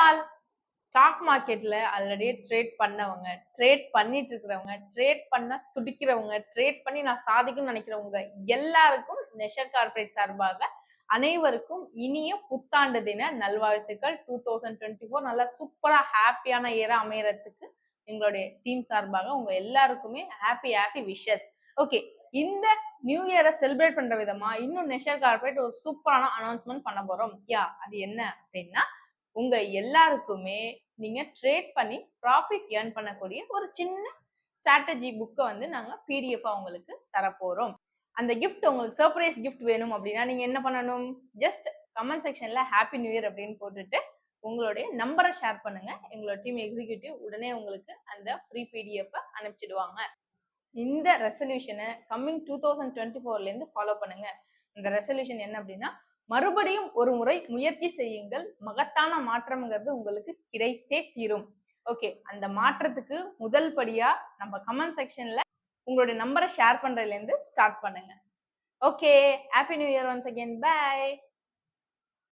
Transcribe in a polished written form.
All stock மார்க்கெட்ல already trade பண்ணவங்க, trade பண்ணிட்டு இருக்கிறவங்க, ட்ரேட் பண்ண துடிக்கிறவங்க, ட்ரேட் பண்ணி நான் சாதிக்கணும்னு நினைக்கிறவங்க எல்லாருக்கும் நெஷர் கார்ப்பரேட் சார்பாக அனைவருக்கும் இனிய புத்தாண்டு தின நல்வாழ்த்துக்கள். 2024 நல்லா சூப்பரா ஹாப்பியான இயரா அமையறதுக்கு எங்களுடைய டீம் சார்பாக உங்க எல்லாருக்குமே ஹாப்பி விஷஸ். ஓகே, இந்த நியூ இயரை செலிப்ரேட் பண்ற விதமா இன்னும் நெஷர் கார்ப்பரேட் ஒரு சூப்பரான அனௌன்ஸ்மெண்ட் பண்ண போறோம். அது என்ன அப்படின்னா, உங்க எல்லாருக்குமே நீங்க ட்ரேட் பண்ணி ப்ராஃபிட் ஏர்ன் பண்ணக்கூடிய ஒரு சின்ன ஸ்ட்ராட்டஜி புக்கை வந்து நாங்க பிடிஎஃப் உங்களுக்கு தரப்போறோம். அந்த கிஃப்ட் உங்களுக்கு சர்ப்ரைஸ் கிஃப்ட் வேணும் அப்படின்னா நீங்க என்ன பண்ணணும்? ஜஸ்ட் கமெண்ட் செக்ஷன்ல ஹாப்பி நியூ இயர் அப்படின்னு போட்டுட்டு உங்களுடைய நம்பரை ஷேர் பண்ணுங்க. எங்களோட டீம் எக்ஸிக்யூட்டிவ் உடனே உங்களுக்கு அந்த ஃப்ரீ பிடிஎஃப் அனுப்பிச்சிடுவாங்க. இந்த ரெசல்யூஷனை கம்மிங் 2024ல இருந்து ஃபாலோ பண்ணுங்க. இந்த ரெசல்யூஷன் என்ன அப்படின்னா, மறுபடியும் ஒரு முறை முயற்சி செய்யுங்கள், மகத்தான மாற்றம்ங்கிறது உங்களுக்கு கிடைத்தே தீரும். ஓகே, அந்த மாற்றத்துக்கு முதல் படியா நம்ம கமெண்ட் செக்ஷன்ல உங்களுடைய நம்பரை ஷேர் பண்றதுல இருந்து ஸ்டார்ட் பண்ணுங்க. Okay, happy new year once again. By.